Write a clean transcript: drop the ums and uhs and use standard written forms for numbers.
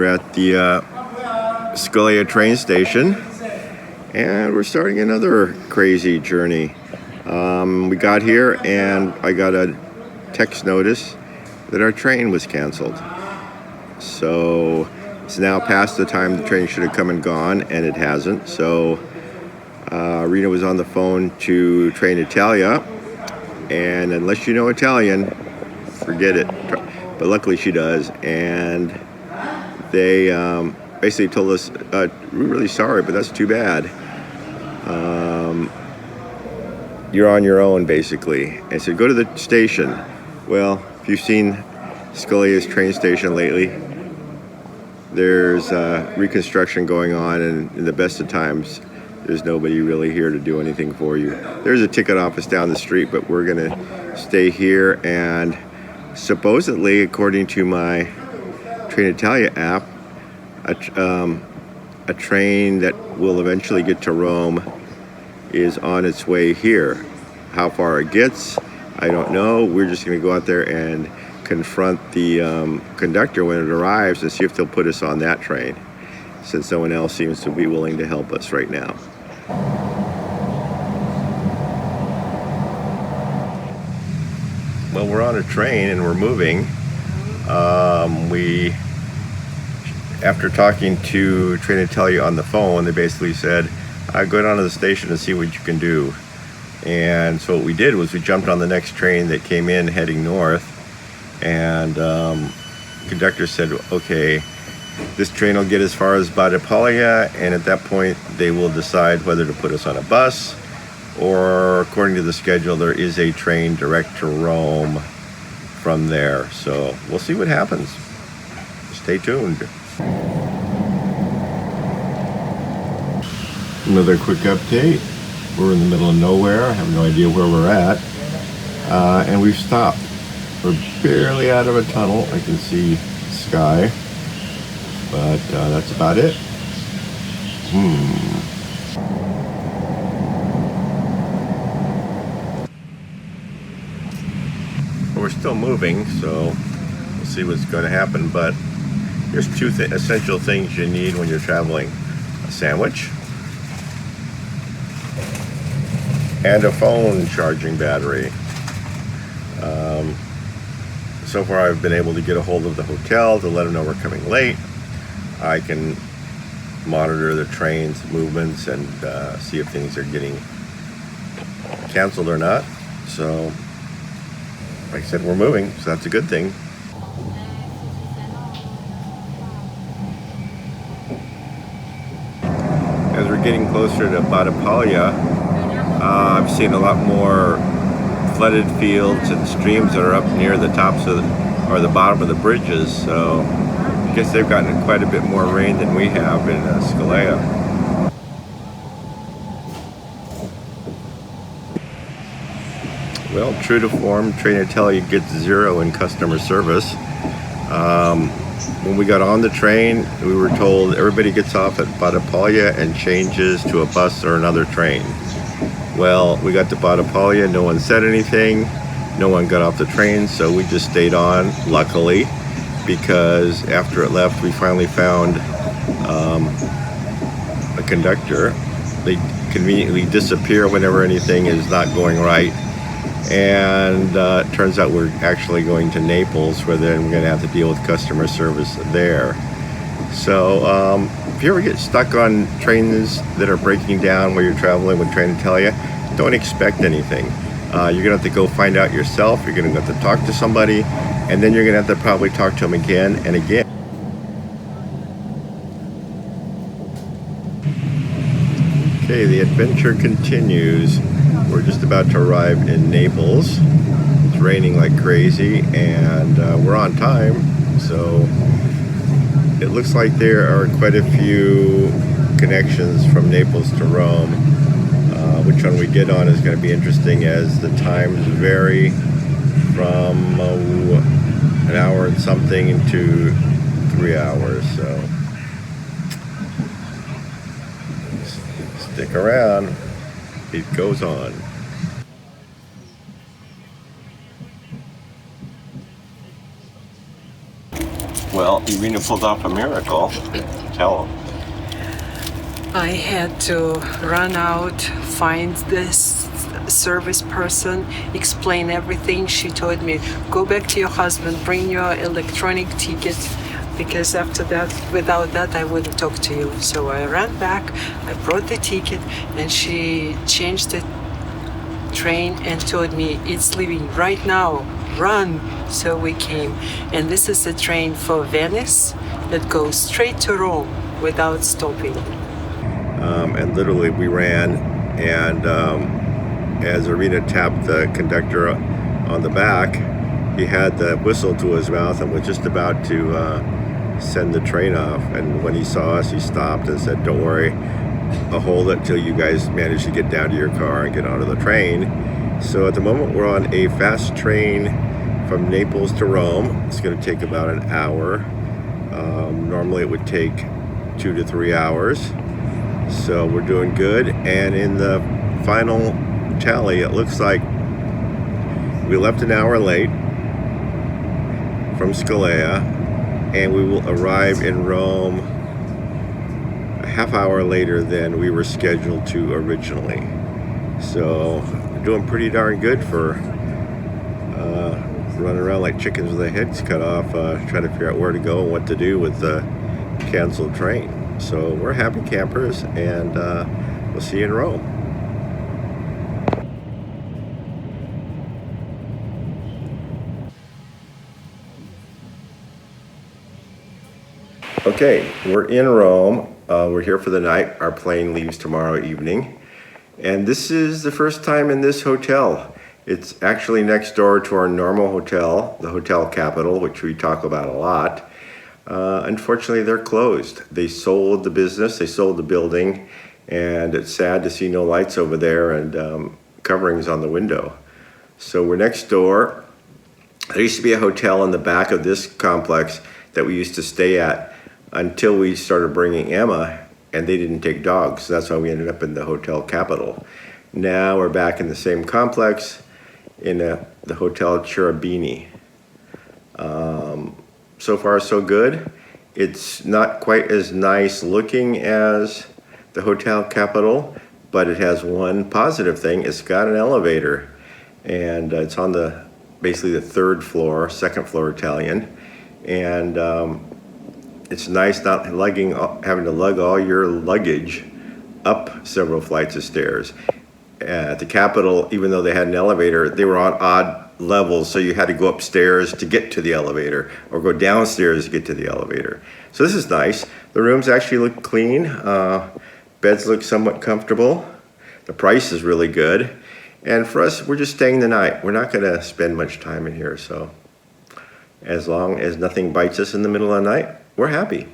We're at the Scalia train station, and we're starting another crazy journey. We got here, and I got a text notice that our train was canceled. So it's now past the time the train should have come and gone, and it hasn't. So Rena was on the phone to Train Italia, and unless you know Italian, forget it. But luckily she does, and they basically told us, we're really sorry, but that's too bad. You're on your own, basically. And so go to the station. Well, if you've seen Scalia's train station lately, there's reconstruction going on, and in the best of times, there's nobody really here to do anything for you. There's a ticket office down the street, but we're gonna stay here, and supposedly, according to my Train Italia app, a train that will eventually get to Rome is on its way here. How far it gets, I don't know. We're just going to go out there and confront the conductor when it arrives and see if they'll put us on that train, since no one else seems to be willing to help us right now. Well, we're on a train and we're moving. After talking to Train Italia on the phone, they basically said, go down to the station and see what you can do. And so what we did was we jumped on the next train that came in heading north, and the conductor said, okay, this train will get as far as Battipaglia, and at that point they will decide whether to put us on a bus, or according to the schedule, there is a train direct to Rome from there. So we'll see what happens. Stay tuned. Another quick update. We're in the middle of nowhere. I have no idea where we're at. And we've stopped. We're barely out of a tunnel. I can see sky. But that's about it. We're still moving, so we'll see what's going to happen. But here's two essential things you need when you're traveling: a sandwich and a phone charging battery. So far I've been able to get a hold of the hotel to let them know we're coming late. I can monitor the train's movements and see if things are getting canceled or not. So, like I said, we're moving, so that's a good thing. As we're getting closer to Battipaglia, I've seen a lot more flooded fields and streams that are up near the tops of or the bottom of the bridges. So I guess they've gotten quite a bit more rain than we have in Scalia. Well, true to form, Train Italia gets 0 in customer service. When we got on the train, we were told everybody gets off at Battipaglia and changes to a bus or another train. Well, we got to Battipaglia, no one said anything, no one got off the train, so we just stayed on, luckily, because after it left, we finally found a conductor. They conveniently disappear whenever anything is not going right, and it turns out we're actually going to Naples, where then we're going to have to deal with customer service there. So if you ever get stuck on trains that are breaking down while you're traveling with Train Italia, don't expect anything. You're going to have to go find out yourself. You're going to have to talk to somebody, and then you're going to have to probably talk to them again and again. Okay, the adventure continues. We're just about to arrive in Naples. It's raining like crazy, and we're on time, so it looks like there are quite a few connections from Naples to Rome. Which one we get on is going to be interesting, as the times vary from an hour and something to 3 hours. So stick around. It goes on. Well, Irina pulled off a miracle. Tell them. I had to run out, find this service person, explain everything. She told me, go back to your husband, bring your electronic ticket, because after that, without that, I wouldn't talk to you. So I ran back, I brought the ticket, and she changed the train and told me, it's leaving right now, run. So we came, and this is a train for Venice that goes straight to Rome without stopping. And literally we ran, and as Irina tapped the conductor on the back, he had the whistle to his mouth and was just about to send the train off. And when he saw us, he stopped and said, don't worry, I'll hold it till you guys manage to get down to your car and get onto the train. So at the moment we're on a fast train from Naples to Rome. It's going to take about an hour. Normally it would take 2 to 3 hours. So we're doing good, and in the final tally, it looks like we left an hour late from Scalea, and we will arrive in Rome a half hour later than we were scheduled to originally. So doing pretty darn good for running around like chickens with their heads cut off, trying to figure out where to go and what to do with the canceled train. So we're happy campers, and we'll see you in Rome. Okay, we're in Rome. We're here for the night. Our plane leaves tomorrow evening. And this is the first time in this hotel. It's actually next door to our normal hotel, the Hotel Capitol, which we talk about a lot. Unfortunately, they're closed. They sold the business, they sold the building, and it's sad to see no lights over there and coverings on the window. So we're next door. There used to be a hotel in the back of this complex that we used to stay at until we started bringing Emma, and they didn't take dogs. So that's why we ended up in the Hotel Capitol. Now we're back in the same complex in the Hotel Cherubini. So far, so good. It's not quite as nice looking as the Hotel Capitol, but it has one positive thing. It's got an elevator, and it's on basically the third floor, second floor Italian. And it's nice not having to lug all your luggage up several flights of stairs. At the Capitol, even though they had an elevator, they were on odd levels, so you had to go upstairs to get to the elevator or go downstairs to get to the elevator. So this is nice. The rooms actually look clean. Beds look somewhat comfortable. The price is really good. And for us, we're just staying the night. We're not going to spend much time in here, so as long as nothing bites us in the middle of the night, we're happy.